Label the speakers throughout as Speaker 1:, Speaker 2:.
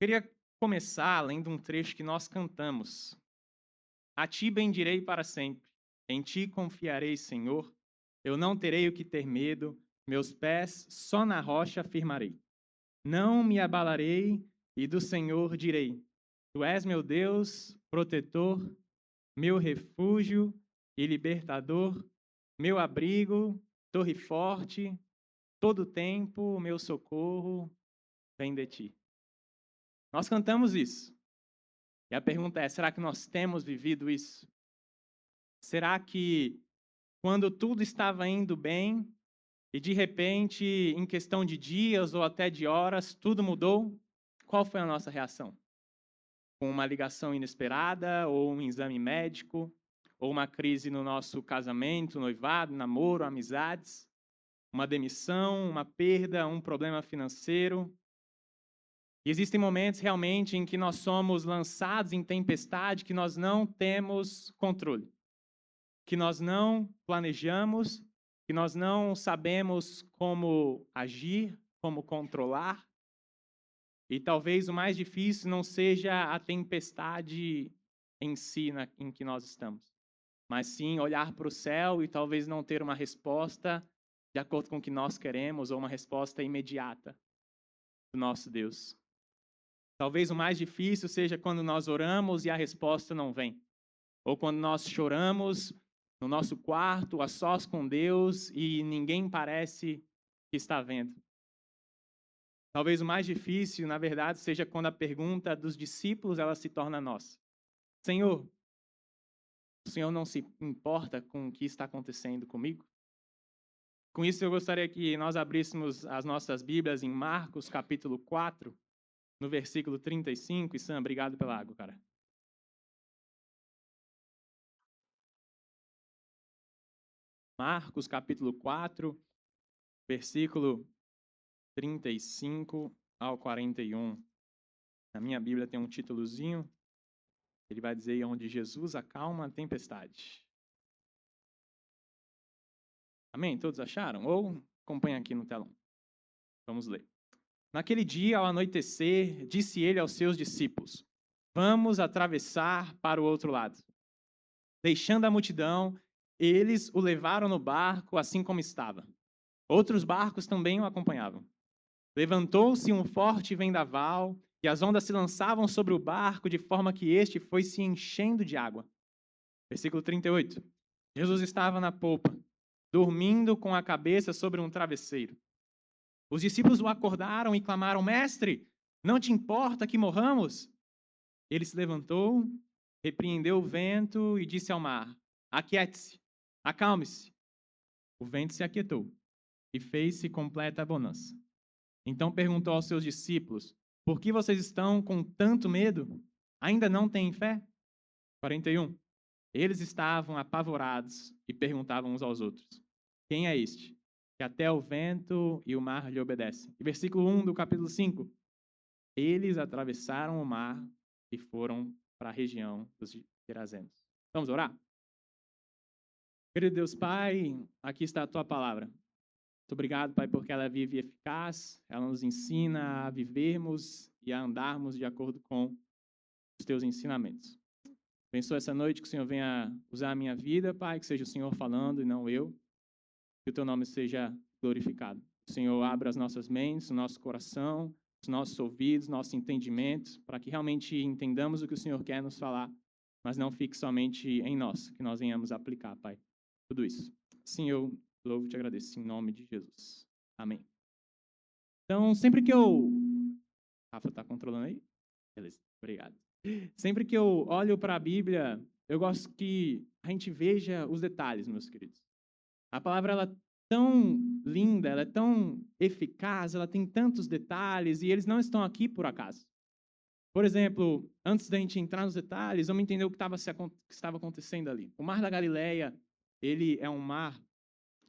Speaker 1: Queria começar lendo um trecho que nós cantamos. A ti bendirei para sempre. Em ti confiarei, Senhor. Eu não terei o que ter medo. Meus pés só na rocha firmarei. Não me abalarei e do Senhor direi: Tu és meu Deus, protetor, meu refúgio e libertador, meu abrigo, torre forte, todo tempo o meu socorro vem de ti. Nós cantamos isso. E a pergunta é: será que nós temos vivido isso? Será que quando tudo estava indo bem e de repente, em questão de dias ou até de horas, tudo mudou? Qual foi a nossa reação? Com uma ligação inesperada, ou um exame médico, ou uma crise no nosso casamento, noivado, namoro, amizades, uma demissão, uma perda, um problema financeiro. E existem momentos realmente em que nós somos lançados em tempestade que nós não temos controle, que nós não planejamos, que nós não sabemos como agir, como controlar. E talvez o mais difícil não seja a tempestade em si em que nós estamos, mas sim olhar para o céu e talvez não ter uma resposta de acordo com o que nós queremos ou uma resposta imediata do nosso Deus. Talvez o mais difícil seja quando nós oramos e a resposta não vem, ou quando nós choramos no nosso quarto, a sós com Deus e ninguém parece que está vendo. Talvez o mais difícil, na verdade, seja quando a pergunta dos discípulos ela se torna nossa. Senhor, o Senhor não se importa com o que está acontecendo comigo? Com isso, eu gostaria que nós abríssemos as nossas Bíblias em Marcos, capítulo 4, no versículo 35. E Sam, obrigado pela água, cara. Marcos, capítulo 4, versículo 35 ao 41. Na minha Bíblia tem um títulozinho. Ele vai dizer onde Jesus acalma a tempestade. Amém? Todos acharam? Ou acompanha aqui no telão. Vamos ler. Naquele dia, ao anoitecer, disse ele aos seus discípulos: Vamos atravessar para o outro lado. Deixando a multidão, eles o levaram no barco assim como estava. Outros barcos também o acompanhavam. Levantou-se um forte vendaval e as ondas se lançavam sobre o barco de forma que este foi se enchendo de água. Versículo 38. Jesus estava na polpa, dormindo com a cabeça sobre um travesseiro. Os discípulos o acordaram e clamaram: Mestre, não te importa que morramos? Ele se levantou, repreendeu o vento e disse ao mar: Aquiete-se, acalme-se. O vento se aquietou e fez-se completa bonança. Então perguntou aos seus discípulos: Por que vocês estão com tanto medo? Ainda não têm fé? 41. Eles estavam apavorados e perguntavam uns aos outros: Quem é este? Que até o vento e o mar lhe obedecem. E versículo 1 do capítulo 5. Eles atravessaram o mar e foram para a região dos Gerazenos. Vamos orar? Querido Deus Pai, aqui está a tua palavra. Muito obrigado, Pai, porque ela é viva e eficaz. Ela nos ensina a vivermos e a andarmos de acordo com os teus ensinamentos. Abençoa essa noite, que o Senhor venha usar a minha vida, Pai, que seja o Senhor falando e não eu. Que o teu nome seja glorificado. O Senhor abra as nossas mentes, o nosso coração, os nossos ouvidos, nossos entendimentos, para que realmente entendamos o que o Senhor quer nos falar, mas não fique somente em nós, que nós venhamos aplicar, Pai, tudo isso. Sim, eu louvo e te agradeço, em nome de Jesus. Amém. Então, sempre que eu... Rafa, tá controlando aí? Beleza, obrigado. Sempre que eu olho para a Bíblia, eu gosto que a gente veja os detalhes, meus queridos. A palavra ela é tão linda, ela é tão eficaz, ela tem tantos detalhes e eles não estão aqui por acaso. Por exemplo, antes da gente entrar nos detalhes, vamos entender o que estava acontecendo ali. O Mar da Galileia, ele é um mar,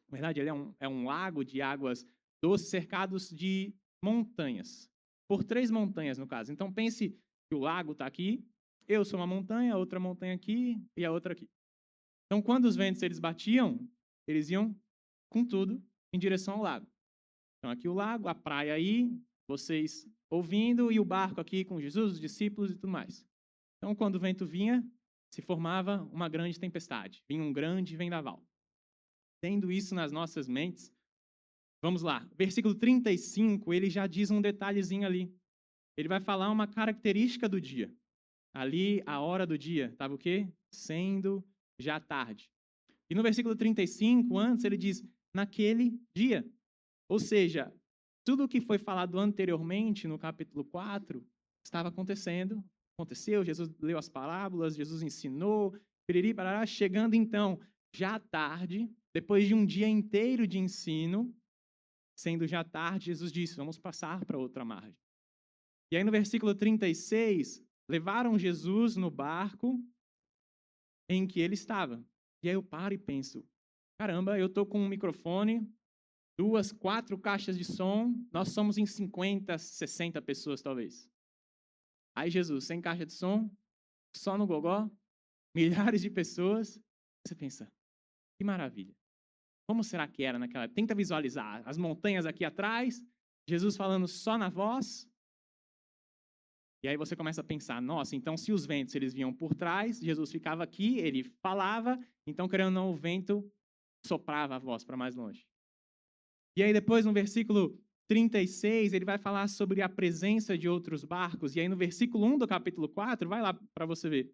Speaker 1: na verdade, ele é um lago de águas doces cercados de montanhas. Por 3 montanhas, no caso. Então, pense que o lago está aqui, eu sou uma montanha, outra montanha aqui e a outra aqui. Então, quando os ventos eles batiam, eles iam com tudo em direção ao lago. Então, aqui o lago, a praia aí, vocês ouvindo, e o barco aqui com Jesus, os discípulos e tudo mais. Então, quando o vento vinha, se formava uma grande tempestade, vinha um grande vendaval. Tendo isso nas nossas mentes, vamos lá, versículo 35, ele já diz um detalhezinho ali. Ele vai falar uma característica do dia. Ali, a hora do dia, estava o quê? Sendo já tarde. E no versículo 35, antes, ele diz, naquele dia. Ou seja, tudo o que foi falado anteriormente no capítulo 4 estava acontecendo, aconteceu, Jesus leu as parábolas, Jesus ensinou, piriri, parará, chegando então já tarde, depois de um dia inteiro de ensino, sendo já tarde, Jesus disse, vamos passar para outra margem. E aí no versículo 36, levaram Jesus no barco em que ele estava. E aí eu paro e penso, caramba, eu estou com um microfone, 2, 4 caixas de som, nós somos em 50, 60 pessoas talvez. Aí Jesus, sem caixa de som, só no gogó, milhares de pessoas. Você pensa, que maravilha. Como será que era naquela época? Tenta visualizar as montanhas aqui atrás, Jesus falando só na voz. E aí você começa a pensar, nossa, então se os ventos eles vinham por trás, Jesus ficava aqui, ele falava, então querendo ou não, o vento soprava a voz para mais longe. E aí depois no versículo 36, ele vai falar sobre a presença de outros barcos. E aí no versículo 1 do capítulo 4, vai lá para você ver.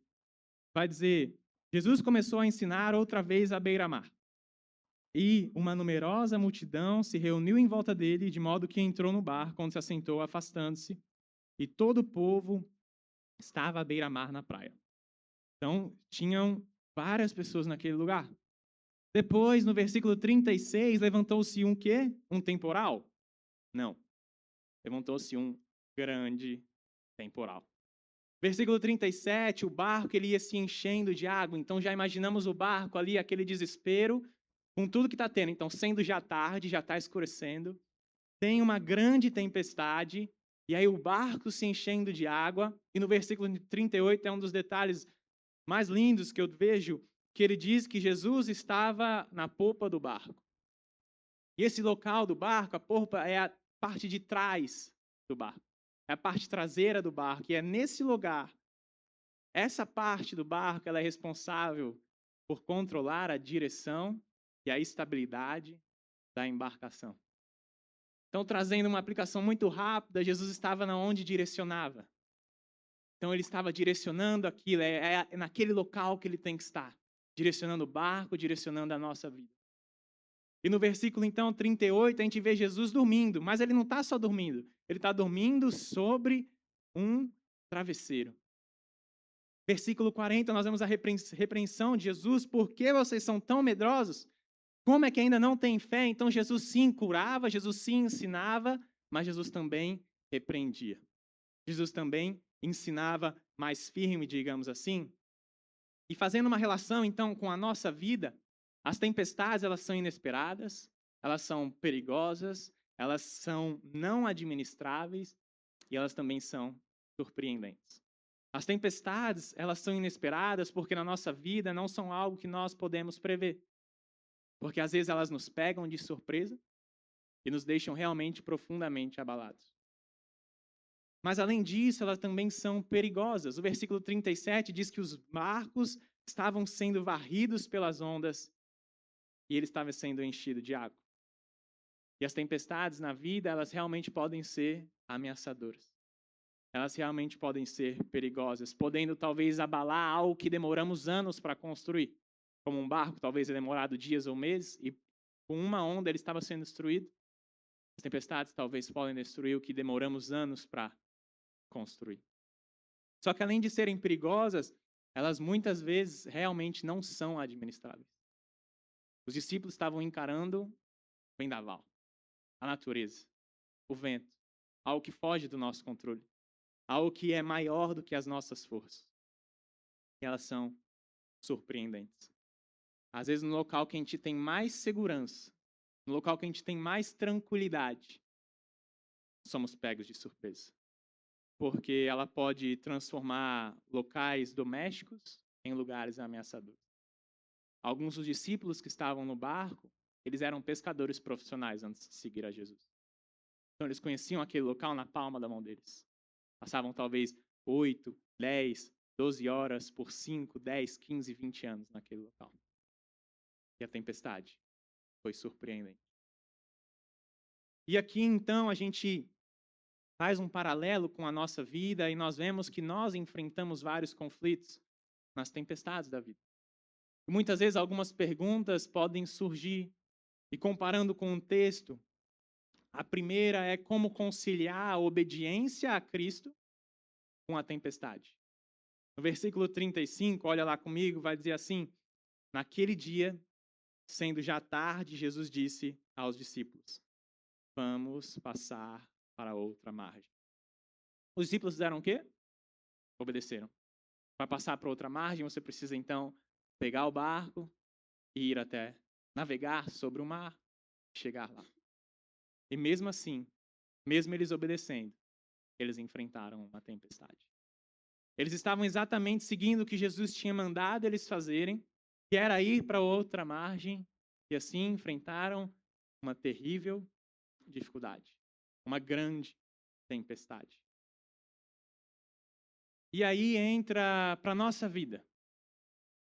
Speaker 1: Vai dizer, Jesus começou a ensinar outra vez à beira-mar. E uma numerosa multidão se reuniu em volta dele, de modo que entrou no barco, onde se assentou, afastando-se. E todo o povo estava à beira-mar na praia. Então, tinham várias pessoas naquele lugar. Depois, no versículo 36, levantou-se um quê? Um temporal? Não. Levantou-se um grande temporal. Versículo 37, o barco ele ia se enchendo de água. Então, já imaginamos o barco ali, aquele desespero, com tudo que está tendo. Então, sendo já tarde, já está escurecendo. Tem uma grande tempestade. E aí o barco se enchendo de água. E no versículo 38 é um dos detalhes mais lindos que eu vejo, que ele diz que Jesus estava na popa do barco. E esse local do barco, a popa, é a parte de trás do barco. É a parte traseira do barco. E é nesse lugar, essa parte do barco, ela é responsável por controlar a direção e a estabilidade da embarcação. Então, trazendo uma aplicação muito rápida, Jesus estava na onde direcionava. Então, ele estava direcionando aquilo, é naquele local que ele tem que estar. Direcionando o barco, direcionando a nossa vida. E no versículo, então, 38, a gente vê Jesus dormindo. Mas ele não está só dormindo. Ele está dormindo sobre um travesseiro. Versículo 40, nós vemos a repreensão de Jesus. Por que vocês são tão medrosos? Como é que ainda não têm fé? Então, Jesus sim curava, Jesus sim ensinava, mas Jesus também repreendia. Jesus também ensinava mais firme, digamos assim. E fazendo uma relação, então, com a nossa vida, as tempestades, elas são inesperadas, elas são perigosas, elas são não administráveis e elas também são surpreendentes. As tempestades, elas são inesperadas porque na nossa vida não são algo que nós podemos prever. Porque às vezes elas nos pegam de surpresa e nos deixam realmente profundamente abalados. Mas além disso, elas também são perigosas. O versículo 37 diz que os barcos estavam sendo varridos pelas ondas e ele estava sendo enchido de água. E as tempestades na vida, elas realmente podem ser ameaçadoras. Elas realmente podem ser perigosas, podendo talvez abalar algo que demoramos anos para construir. Como um barco, talvez é demorado dias ou meses, e com uma onda ele estava sendo destruído. As tempestades talvez podem destruir o que demoramos anos para construir. Só que além de serem perigosas, elas muitas vezes realmente não são administráveis. Os discípulos estavam encarando o vendaval, a natureza, o vento, algo que foge do nosso controle, algo que é maior do que as nossas forças. E elas são surpreendentes. Às vezes no local que a gente tem mais segurança, no local que a gente tem mais tranquilidade, somos pegos de surpresa. Porque ela pode transformar locais domésticos em lugares ameaçadores. Alguns dos discípulos que estavam no barco, eles eram pescadores profissionais antes de seguir a Jesus. Então, eles conheciam aquele local na palma da mão deles. Passavam talvez 8, 10, 12 horas por 5, 10, 15, 20 anos naquele local. E a tempestade foi surpreendente. E aqui, então, a gente faz um paralelo com a nossa vida e nós vemos que nós enfrentamos vários conflitos nas tempestades da vida. E muitas vezes algumas perguntas podem surgir e comparando com o texto, a primeira é como conciliar a obediência a Cristo com a tempestade. No versículo 35, olha lá comigo, vai dizer assim: naquele dia, sendo já tarde, Jesus disse aos discípulos: vamos passar para outra margem. Os discípulos fizeram o quê? Obedeceram. Para passar para outra margem, você precisa então pegar o barco e ir até navegar sobre o mar, chegar lá. E mesmo assim, mesmo eles obedecendo, eles enfrentaram uma tempestade. Eles estavam exatamente seguindo o que Jesus tinha mandado eles fazerem, que era ir para outra margem, e assim enfrentaram uma terrível dificuldade, uma grande tempestade. E aí entra para a nossa vida.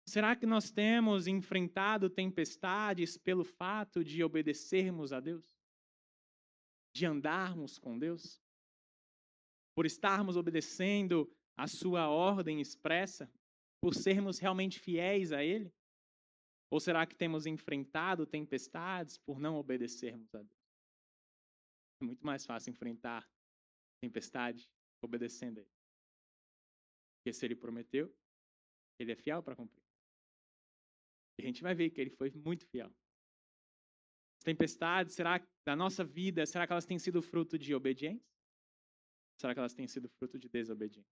Speaker 1: Será que nós temos enfrentado tempestades pelo fato de obedecermos a Deus? De andarmos com Deus? Por estarmos obedecendo a sua ordem expressa? Por sermos realmente fiéis a Ele? Ou será que temos enfrentado tempestades por não obedecermos a Deus? É muito mais fácil enfrentar tempestade obedecendo a Ele. Porque se Ele prometeu, Ele é fiel para cumprir. E a gente vai ver que Ele foi muito fiel. As tempestades, será da nossa vida, será que elas têm sido fruto de obediência? Será que elas têm sido fruto de desobediência?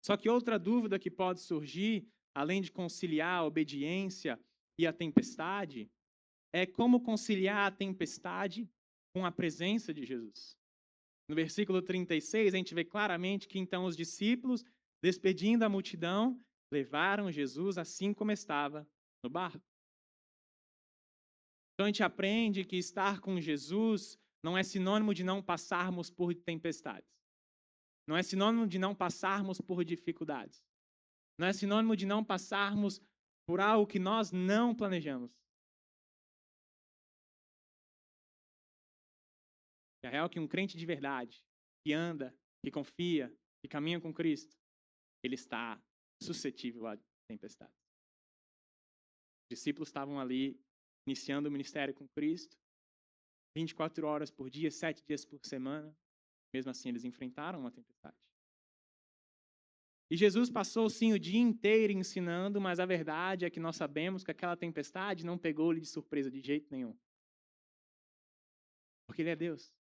Speaker 1: Só que outra dúvida que pode surgir, além de conciliar a obediência e a tempestade, é como conciliar a tempestade com a presença de Jesus. No versículo 36, a gente vê claramente que então os discípulos, despedindo a multidão, levaram Jesus assim como estava no barco. Então a gente aprende que estar com Jesus não é sinônimo de não passarmos por tempestades. Não é sinônimo de não passarmos por dificuldades. Não é sinônimo de não passarmos por algo que nós não planejamos. É real que um crente de verdade, que anda, que confia, que caminha com Cristo, ele está suscetível à tempestade. Os discípulos estavam ali, iniciando o ministério com Cristo, 24 horas por dia, 7 dias por semana. Mesmo assim, eles enfrentaram uma tempestade. E Jesus passou, sim, o dia inteiro ensinando, mas a verdade é que nós sabemos que aquela tempestade não pegou-lhe de surpresa de jeito nenhum. Porque Ele é Deus.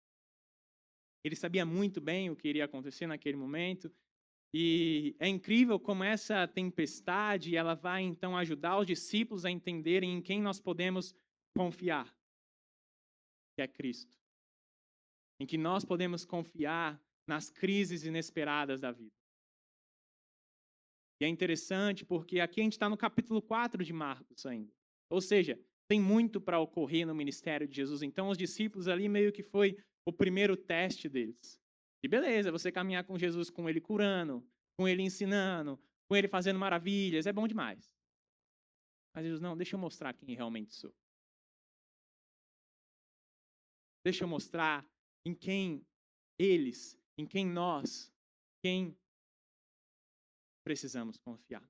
Speaker 1: Ele sabia muito bem o que iria acontecer naquele momento. E é incrível como essa tempestade, ela vai então ajudar os discípulos a entenderem em quem nós podemos confiar, que é Cristo. Em que nós podemos confiar nas crises inesperadas da vida. E é interessante porque aqui a gente está no capítulo 4 de Marcos ainda. Ou seja, tem muito para ocorrer no ministério de Jesus. Então, os discípulos ali meio que foi o primeiro teste deles. E beleza, você caminhar com Jesus, com Ele curando, com Ele ensinando, com Ele fazendo maravilhas, é bom demais. Mas Jesus, não, deixa eu mostrar quem realmente sou. Deixa eu mostrar em quem eles, em quem nós, quem precisamos confiar.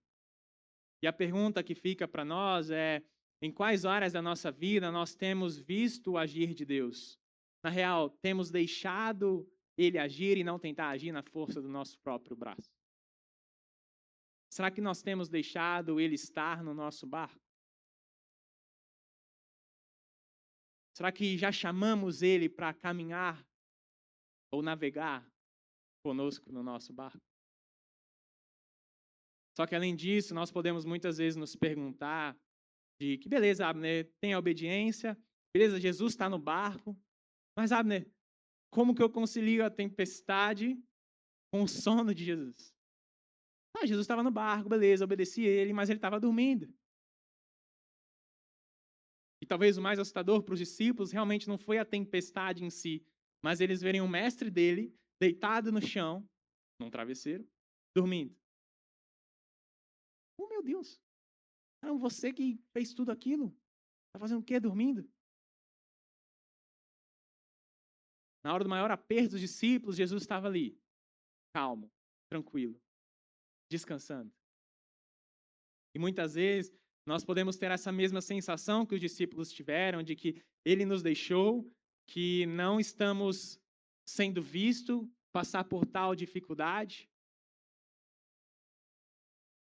Speaker 1: E a pergunta que fica para nós é: em quais áreas da nossa vida nós temos visto o agir de Deus? Na real, temos deixado Ele agir e não tentar agir na força do nosso próprio braço? Será que nós temos deixado Ele estar no nosso barco? Será que já chamamos Ele para caminhar ou navegar conosco no nosso barco? Só que além disso, nós podemos muitas vezes nos perguntar de que beleza, Abner, tem a obediência, beleza, Jesus está no barco, mas Abner, como que eu concilio a tempestade com o sono de Jesus? Ah, Jesus estava no barco, beleza, obedeci ele, mas ele estava dormindo. E talvez o mais assustador para os discípulos realmente não foi a tempestade em si, mas eles verem o mestre dele deitado no chão, num travesseiro, dormindo. Oh, meu Deus! Não, você que fez tudo aquilo? Está fazendo o quê dormindo? Na hora do maior aperto dos discípulos, Jesus estava ali, calmo, tranquilo, descansando. E muitas vezes nós podemos ter essa mesma sensação que os discípulos tiveram, de que ele nos deixou, que não estamos sendo vistos, passar por tal dificuldade.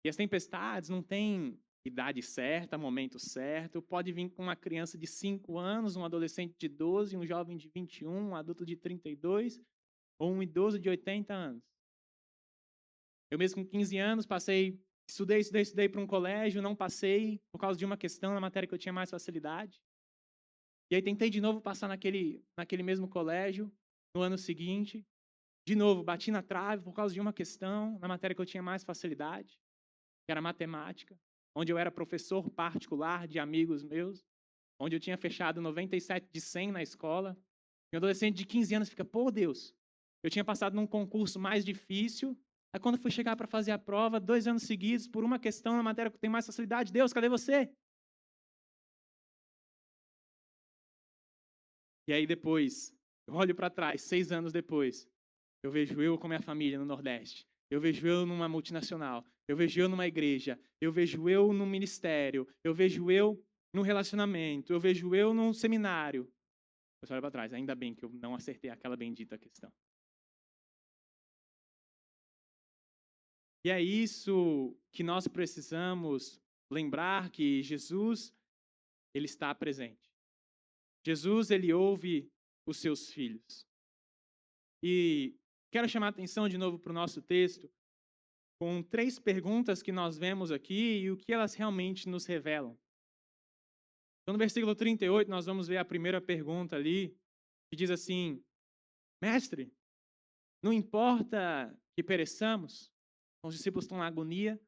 Speaker 1: E as tempestades não têm idade certa, momento certo. Pode vir com uma criança de 5 anos, um adolescente de 12, um jovem de 21, um adulto de 32 ou um idoso de 80 anos. Eu mesmo com 15 anos estudei para um colégio, não passei por causa de uma questão na matéria que eu tinha mais facilidade. E aí tentei de novo passar naquele mesmo colégio no ano seguinte. De novo, bati na trave por causa de uma questão na matéria que eu tinha mais facilidade, que era matemática, onde eu era professor particular de amigos meus, onde eu tinha fechado 97 de 100 na escola. E um adolescente de 15 anos fica, pô, Deus, eu tinha passado num concurso mais difícil, aí quando fui chegar para fazer a prova, 2 anos seguidos, por uma questão na matéria que eu tenho mais facilidade, Deus, cadê você? E aí depois, eu olho para trás, 6 anos depois, eu vejo eu com minha família no Nordeste, eu vejo eu numa multinacional, eu vejo eu numa igreja, eu vejo eu num ministério, eu vejo eu num relacionamento, eu vejo eu num seminário. Você olha para trás, ainda bem que eu não acertei aquela bendita questão. E é isso que nós precisamos lembrar, que Jesus, ele está presente. Jesus, ele ouve os seus filhos. E quero chamar a atenção de novo para o nosso texto, com 3 perguntas que nós vemos aqui e o que elas realmente nos revelam. Então, no versículo 38, nós vamos ver a primeira pergunta ali, que diz assim: Mestre, não importa que pereçamos? Os discípulos estão na agonia,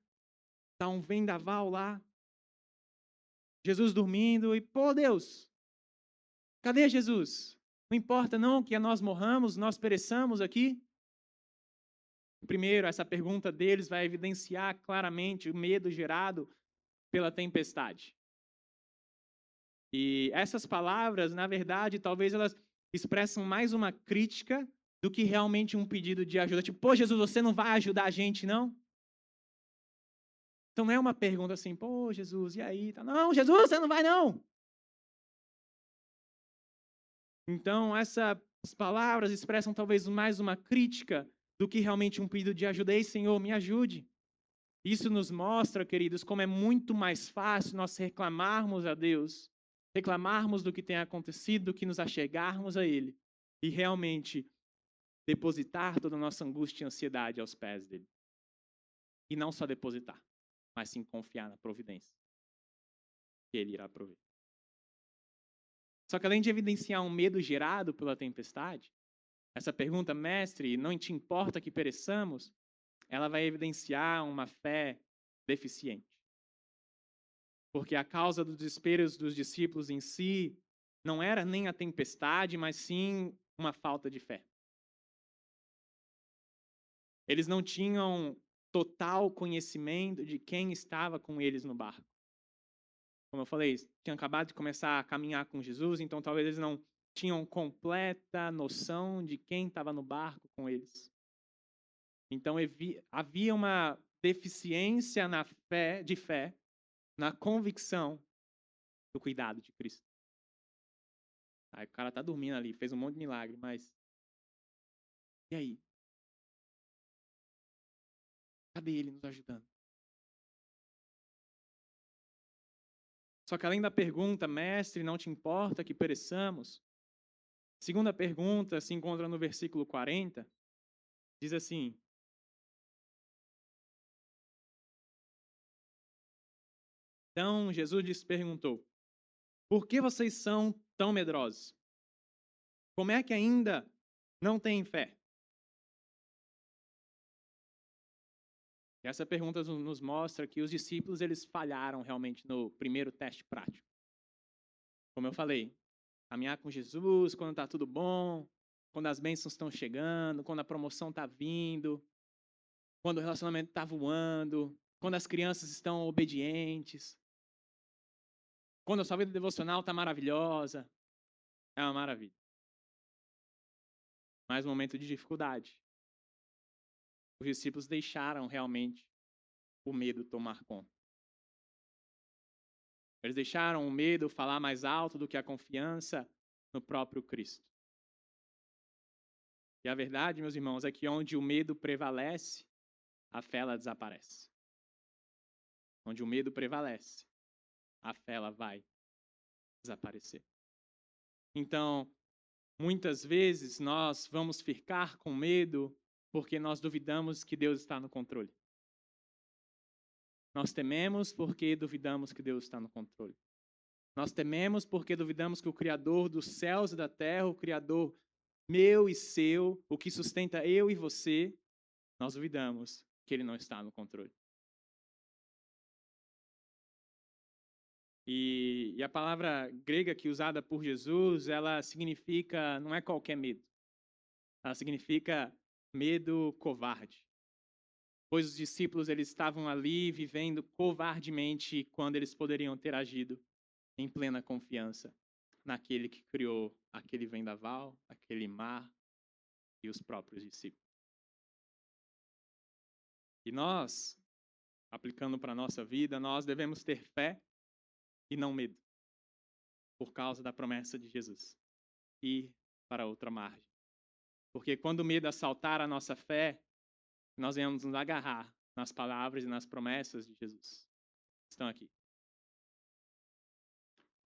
Speaker 1: está um vendaval lá, Jesus dormindo, e, pô, Deus, cadê Jesus? Não importa não que nós morramos, nós pereçamos aqui? Primeiro, essa pergunta deles vai evidenciar claramente o medo gerado pela tempestade. E essas palavras, na verdade, talvez elas expressam mais uma crítica do que realmente um pedido de ajuda. Tipo, pô, Jesus, você não vai ajudar a gente, não? Então não é uma pergunta assim, pô, Jesus, e aí? Não, Jesus, você não vai, não! Então, essas palavras expressam talvez mais uma crítica do que realmente um pedido de ajuda. Ei, Senhor, me ajude. Isso nos mostra, queridos, como é muito mais fácil nós reclamarmos a Deus, reclamarmos do que tem acontecido, do que nos achegarmos a Ele e realmente depositar toda a nossa angústia e ansiedade aos pés dele. E não só depositar, mas sim confiar na providência que Ele irá prover. Só que além de evidenciar um medo gerado pela tempestade, essa pergunta, mestre, não te importa que pereçamos, ela vai evidenciar uma fé deficiente. Porque a causa dos desesperos dos discípulos em si não era nem a tempestade, mas sim uma falta de fé. Eles não tinham total conhecimento de quem estava com eles no barco. Como eu falei, tinham acabado de começar a caminhar com Jesus, então talvez eles não tinham completa noção de quem estava no barco com eles. Então havia uma deficiência de fé, na convicção do cuidado de Cristo. Aí o cara tá dormindo ali, fez um monte de milagre, mas e aí? Cadê ele nos ajudando? Só que além da pergunta, mestre, não te importa que pereçamos? Segunda pergunta se encontra no versículo 40, diz assim: Então Jesus lhes perguntou: Por que vocês são tão medrosos? Como é que ainda não têm fé? E essa pergunta nos mostra que os discípulos eles falharam realmente no primeiro teste prático. Como eu falei, caminhar com Jesus quando está tudo bom, quando as bênçãos estão chegando, quando a promoção está vindo, quando o relacionamento está voando, quando as crianças estão obedientes, quando a sua vida devocional está maravilhosa. É uma maravilha. Mas um momento de dificuldade. Os discípulos deixaram realmente o medo tomar conta. Eles deixaram o medo falar mais alto do que a confiança no próprio Cristo. E a verdade, meus irmãos, é que onde o medo prevalece, a fé ela desaparece. Onde o medo prevalece, a fé ela vai desaparecer. Então, muitas vezes nós vamos ficar com medo porque nós duvidamos que Deus está no controle. Nós tememos porque duvidamos que Deus está no controle. Nós tememos porque duvidamos que o Criador dos céus e da terra, o Criador meu e seu, o que sustenta eu e você, nós duvidamos que Ele não está no controle. E a palavra grega aqui usada por Jesus, ela significa, não é qualquer medo. Ela significa medo covarde. Pois os discípulos eles estavam ali vivendo covardemente quando eles poderiam ter agido em plena confiança naquele que criou aquele vendaval, aquele mar e os próprios discípulos. E nós, aplicando para a nossa vida, nós devemos ter fé e não medo, por causa da promessa de Jesus. Ir para outra margem. Porque quando o medo assaltar a nossa fé, nós vamos nos agarrar nas palavras e nas promessas de Jesus. Estão aqui.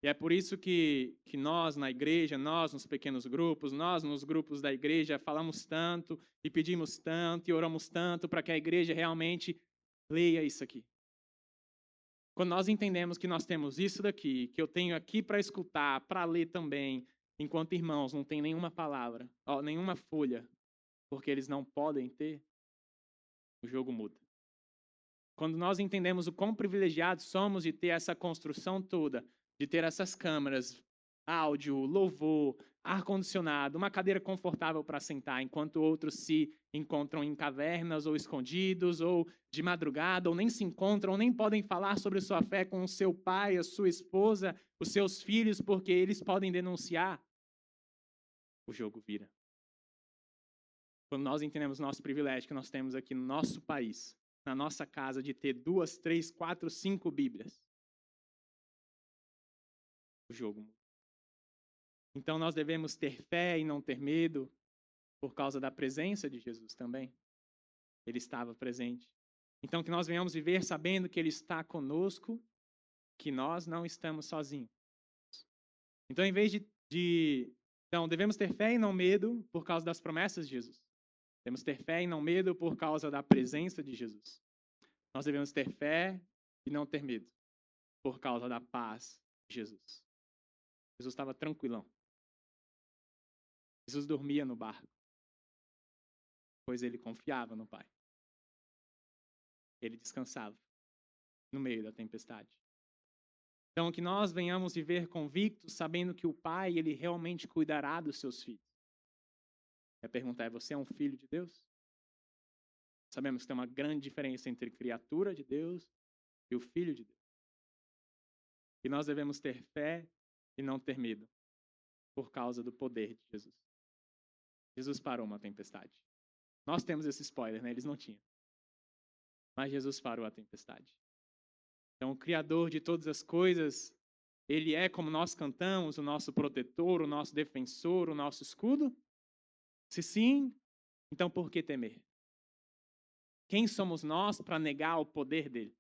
Speaker 1: E é por isso que nós na igreja, nós nos pequenos grupos, nós nos grupos da igreja falamos tanto e pedimos tanto e oramos tanto para que a igreja realmente leia isso aqui. Quando nós entendemos que nós temos isso daqui, que eu tenho aqui para escutar, para ler também, enquanto irmãos não tem nenhuma palavra, nenhuma folha, porque eles não podem ter, o jogo muda. Quando nós entendemos o quão privilegiados somos de ter essa construção toda, de ter essas câmeras, áudio, louvor, ar-condicionado, uma cadeira confortável para sentar, enquanto outros se encontram em cavernas ou escondidos, ou de madrugada, ou nem se encontram, ou nem podem falar sobre sua fé com o seu pai, a sua esposa, os seus filhos, porque eles podem denunciar, o jogo vira. Quando nós entendemos o nosso privilégio que nós temos aqui no nosso país, na nossa casa, de ter 2, 3, 4, 5 Bíblias, o jogo muda. Então nós devemos ter fé e não ter medo por causa da presença de Jesus também. Ele estava presente. Então que nós venhamos viver sabendo que Ele está conosco, que nós não estamos sozinhos. Então em vez Então devemos ter fé e não medo por causa das promessas de Jesus. Devemos ter fé e não medo por causa da presença de Jesus. Nós devemos ter fé e não ter medo por causa da paz de Jesus. Jesus estava tranquilão. Jesus dormia no barco, pois ele confiava no Pai. Ele descansava no meio da tempestade. Então, que nós venhamos viver convictos, sabendo que o Pai, ele realmente cuidará dos seus filhos. E a pergunta é, você é um filho de Deus? Sabemos que tem uma grande diferença entre criatura de Deus e o filho de Deus. E nós devemos ter fé e não ter medo, por causa do poder de Jesus. Jesus parou uma tempestade. Nós temos esse spoiler, né? Eles não tinham. Mas Jesus parou a tempestade. Então, o Criador de todas as coisas, Ele é, como nós cantamos, o nosso protetor, o nosso defensor, o nosso escudo? Se sim, então por que temer? Quem somos nós para negar o poder dele?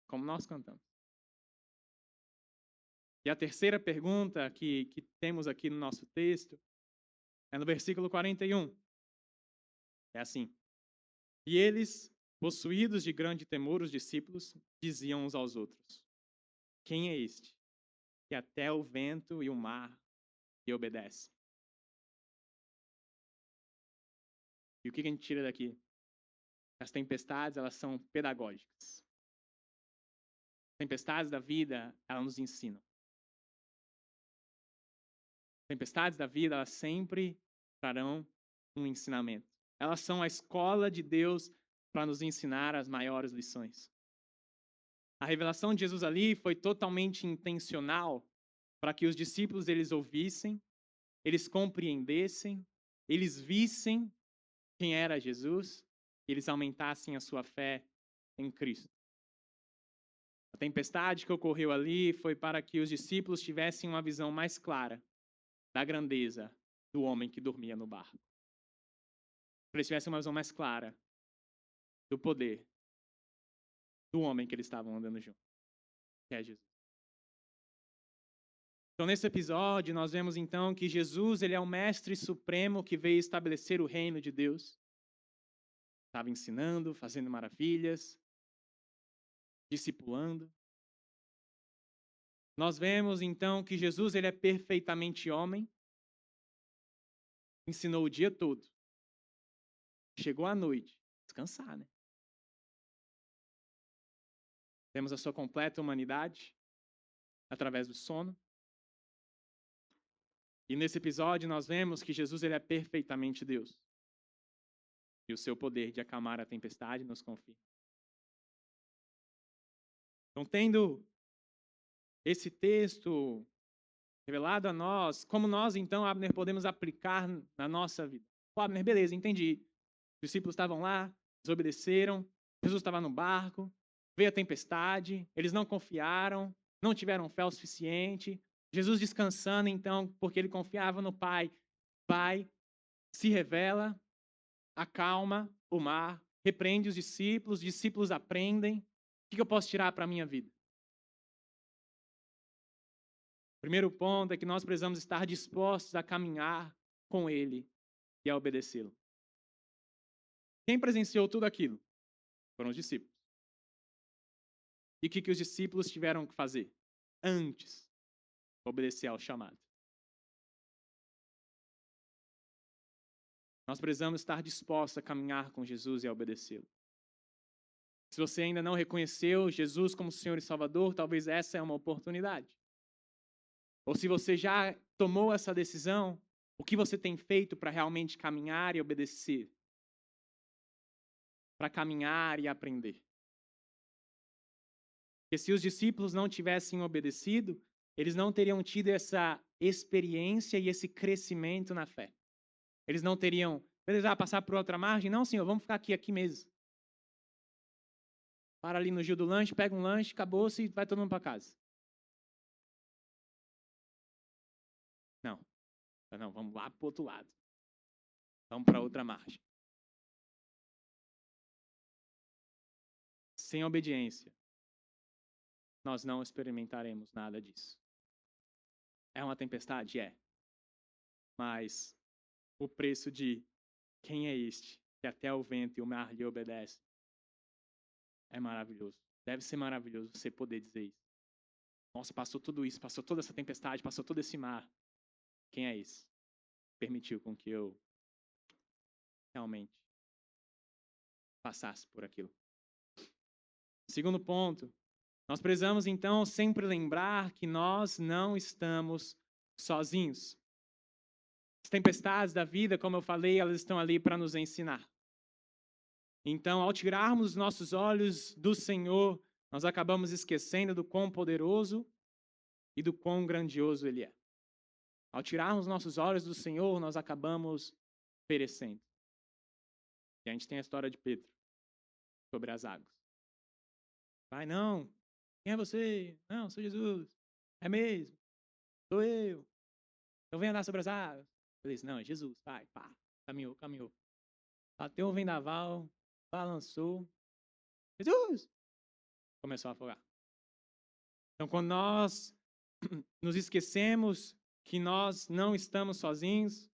Speaker 1: Como nós cantamos. E a terceira pergunta que temos aqui no nosso texto é no versículo 41. É assim. E eles, possuídos de grande temor, os discípulos, diziam uns aos outros: quem é este, que até o vento e o mar lhe obedecem? E o que a gente tira daqui? As tempestades, elas são pedagógicas. As tempestades da vida, elas nos ensinam. As tempestades da vida, elas sempre trarão um ensinamento. Elas são a escola de Deus para nos ensinar as maiores lições. A revelação de Jesus ali foi totalmente intencional para que os discípulos eles ouvissem, eles compreendessem, eles vissem quem era Jesus, e eles aumentassem a sua fé em Cristo. A tempestade que ocorreu ali foi para que os discípulos tivessem uma visão mais clara da grandeza do homem que dormia no barco. Para eles tivessem uma visão mais clara do poder do homem que eles estavam andando junto, que é Jesus. Então, nesse episódio, nós vemos então que Jesus ele é o mestre supremo que veio estabelecer o reino de Deus. Estava ensinando, fazendo maravilhas, discipulando. Nós vemos então que Jesus ele é perfeitamente homem, ensinou o dia todo. Chegou à noite, descansar, né? Temos a sua completa humanidade através do sono. E nesse episódio nós vemos que Jesus ele é perfeitamente Deus. E o seu poder de acalmar a tempestade nos confirma. Então, tendo esse texto revelado a nós, como nós, então, Abner, podemos aplicar na nossa vida? Abner, beleza, entendi. Os discípulos estavam lá, desobedeceram, Jesus estava no barco, veio a tempestade, eles não confiaram, não tiveram fé o suficiente. Jesus descansando, então, porque ele confiava no Pai, vai, se revela, acalma o mar, repreende os discípulos aprendem. O que eu posso tirar para a minha vida? O primeiro ponto é que nós precisamos estar dispostos a caminhar com Ele e a obedecê-lo. Quem presenciou tudo aquilo? Foram os discípulos. E o que os discípulos tiveram que fazer? Antes, obedecer ao chamado. Nós precisamos estar dispostos a caminhar com Jesus e a obedecê-lo. Se você ainda não reconheceu Jesus como Senhor e Salvador, talvez essa é uma oportunidade. Ou se você já tomou essa decisão, o que você tem feito para realmente caminhar e obedecer? Para caminhar e aprender. Porque se os discípulos não tivessem obedecido, eles não teriam tido essa experiência e esse crescimento na fé. Eles não teriam, beleza, passar por outra margem? Não, Senhor, vamos ficar aqui mesmo. Para ali no Gil do lanche, pega um lanche, acabou-se e vai todo mundo para casa. Não, vamos lá para o outro lado. Vamos para outra margem. Sem obediência, nós não experimentaremos nada disso. É uma tempestade? É. Mas o preço de quem é este que até o vento e o mar lhe obedecem é maravilhoso. Deve ser maravilhoso você poder dizer isso. Nossa, passou tudo isso, passou toda essa tempestade, passou todo esse mar. Quem é esse? Permitiu com que eu realmente passasse por aquilo. Segundo ponto, nós precisamos então sempre lembrar que nós não estamos sozinhos. As tempestades da vida, como eu falei, elas estão ali para nos ensinar. Então, ao tirarmos nossos olhos do Senhor, nós acabamos esquecendo do quão poderoso e do quão grandioso Ele é. Ao tirarmos nossos olhos do Senhor, nós acabamos perecendo. E a gente tem a história de Pedro sobre as águas. Vai, não. Quem é você? Não, sou Jesus. É mesmo. Sou eu. Eu venho andar sobre as águas. Eu disse, não, é Jesus. Vai, pá. Caminhou. Bateu um vendaval, balançou. Jesus! Começou a afogar. Então, quando nós nos esquecemos que nós não estamos sozinhos,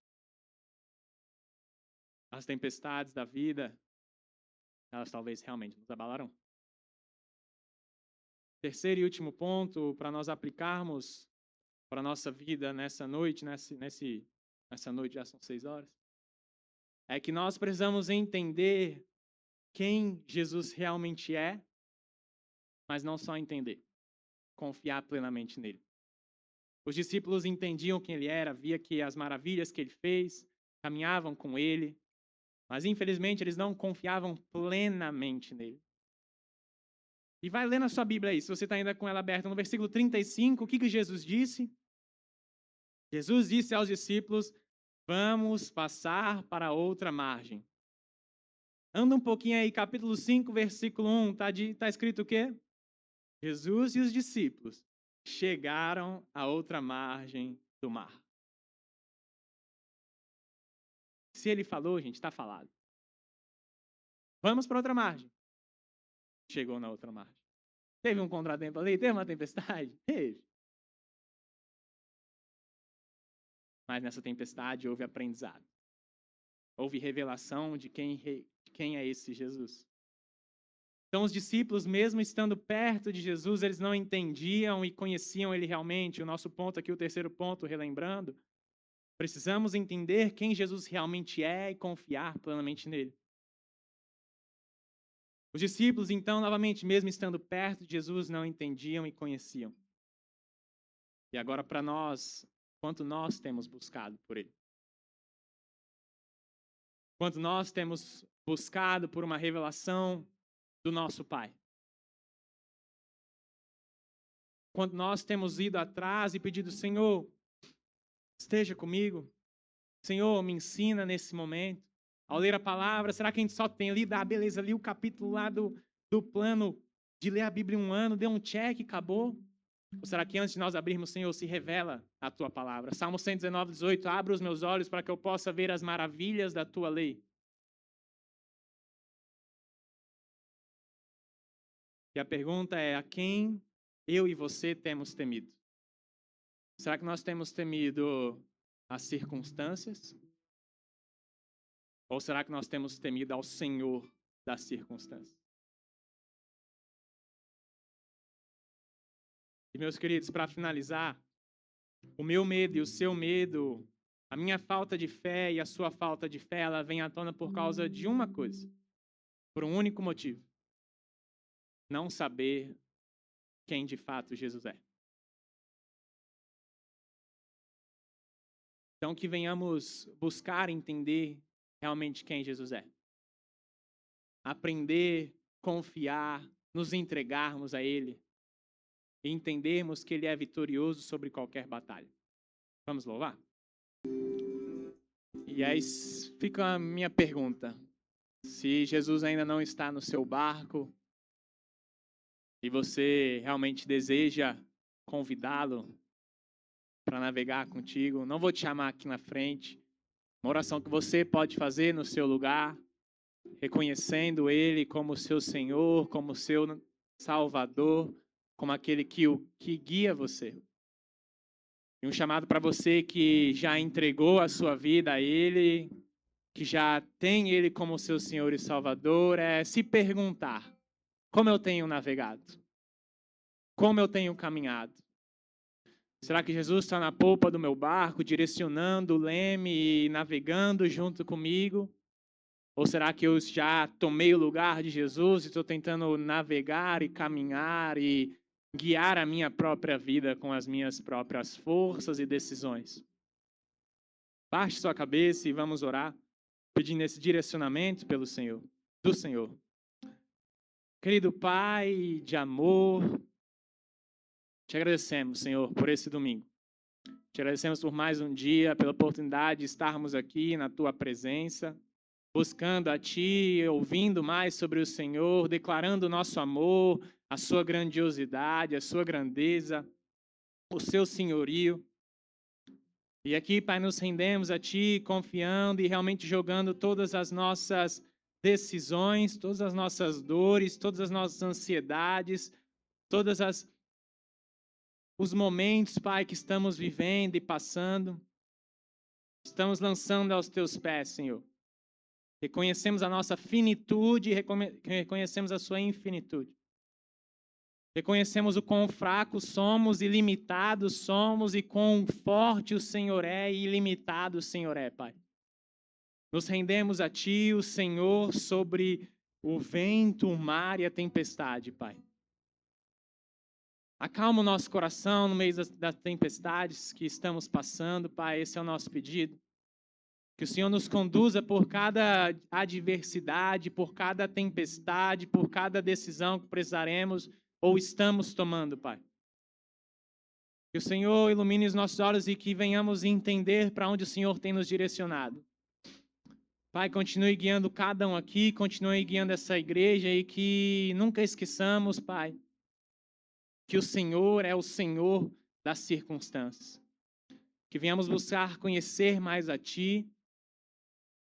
Speaker 1: as tempestades da vida, elas talvez realmente nos abalarão. Terceiro e último ponto para nós aplicarmos para a nossa vida nessa noite, nessa noite já são 6 horas, é que nós precisamos entender quem Jesus realmente é, mas não só entender, confiar plenamente nele. Os discípulos entendiam quem ele era, via que as maravilhas que ele fez, caminhavam com ele, mas infelizmente eles não confiavam plenamente nele. E vai ler na sua Bíblia aí, se você está ainda com ela aberta, no versículo 35, o que Jesus disse? Jesus disse aos discípulos: vamos passar para outra margem. Anda um pouquinho aí, capítulo 5, versículo 1, tá escrito o quê? Jesus e os discípulos chegaram à outra margem do mar. Se ele falou, gente, está falado. Vamos para outra margem. Chegou na outra margem. Teve um contratempo ali? Teve uma tempestade? Teve. Mas nessa tempestade houve aprendizado. Houve revelação de quem é esse Jesus. Então, os discípulos, mesmo estando perto de Jesus, eles não entendiam e conheciam ele realmente. O nosso ponto aqui, o terceiro ponto, relembrando, precisamos entender quem Jesus realmente é e confiar plenamente nele. Os discípulos, então, novamente, mesmo estando perto de Jesus, não entendiam e conheciam. E agora, para nós, quanto nós temos buscado por ele? Quanto nós temos buscado por uma revelação do nosso Pai? Quando nós temos ido atrás e pedido, Senhor, esteja comigo. Senhor, me ensina nesse momento. Ao ler a palavra, será que a gente só tem lido, beleza, li o capítulo lá do plano de ler a Bíblia em um ano, deu um check, acabou? Ou será que antes de nós abrirmos, Senhor, se revela a Tua palavra? Salmo 119, 18, abra os meus olhos para que eu possa ver as maravilhas da Tua lei. E a pergunta é, a quem eu e você temos temido? Será que nós temos temido as circunstâncias? Ou será que nós temos temido ao Senhor das circunstâncias? E, meus queridos, para finalizar, o meu medo e o seu medo, a minha falta de fé e a sua falta de fé, ela vem à tona por causa de uma coisa. Por um único motivo. Não saber quem de fato Jesus é. Então, que venhamos buscar entender realmente quem Jesus é. Aprender, confiar, nos entregarmos a Ele e entendermos que Ele é vitorioso sobre qualquer batalha. Vamos louvar? E aí fica a minha pergunta. Se Jesus ainda não está no seu barco e você realmente deseja convidá-lo para navegar contigo, não vou te chamar aqui na frente. Uma oração que você pode fazer no seu lugar, reconhecendo Ele como seu Senhor, como seu Salvador, como aquele que guia você. E um chamado para você que já entregou a sua vida a Ele, que já tem Ele como seu Senhor e Salvador, é se perguntar, como eu tenho navegado? Como eu tenho caminhado? Será que Jesus está na polpa do meu barco, direcionando o leme e navegando junto comigo? Ou será que eu já tomei o lugar de Jesus e estou tentando navegar e caminhar e guiar a minha própria vida com as minhas próprias forças e decisões? Baixe sua cabeça e vamos orar, pedindo esse direcionamento pelo Senhor, do Senhor. Querido Pai de amor, te agradecemos, Senhor, por esse domingo. Te agradecemos por mais um dia, pela oportunidade de estarmos aqui na Tua presença, buscando a Ti, ouvindo mais sobre o Senhor, declarando o nosso amor, a Sua grandiosidade, a Sua grandeza, o Seu senhorio. E aqui, Pai, nos rendemos a Ti, confiando e realmente jogando todas as nossas decisões, todas as nossas dores, todas as nossas ansiedades, todos os momentos, Pai, que estamos vivendo e passando. Estamos lançando aos Teus pés, Senhor. Reconhecemos a nossa finitude e reconhecemos a sua infinitude. Reconhecemos o quão fracos somos e limitados somos e quão forte o Senhor é e ilimitado o Senhor é, Pai. Nos rendemos a Ti, o Senhor, sobre o vento, o mar e a tempestade, Pai. Acalma o nosso coração no meio das tempestades que estamos passando, Pai. Esse é o nosso pedido. Que o Senhor nos conduza por cada adversidade, por cada tempestade, por cada decisão que precisaremos ou estamos tomando, Pai. Que o Senhor ilumine os nossos olhos e que venhamos entender para onde o Senhor tem nos direcionado. Pai, continue guiando cada um aqui, continue guiando essa igreja e que nunca esqueçamos, Pai, que o Senhor é o Senhor das circunstâncias. Que venhamos buscar conhecer mais a Ti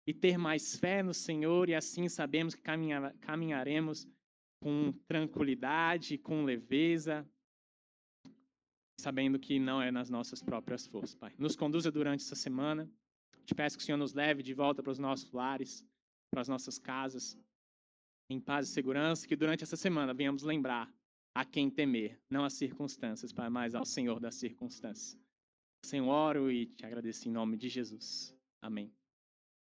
Speaker 1: e ter mais fé no Senhor, e assim sabemos que caminharemos com tranquilidade, com leveza, sabendo que não é nas nossas próprias forças, Pai. Nos conduza durante essa semana. Te peço que o Senhor nos leve de volta para os nossos lares, para as nossas casas, em paz e segurança, que durante essa semana venhamos lembrar a quem temer, não às circunstâncias, Pai, mas ao Senhor das circunstâncias. Senhor, oro e te agradeço em nome de Jesus. Amém.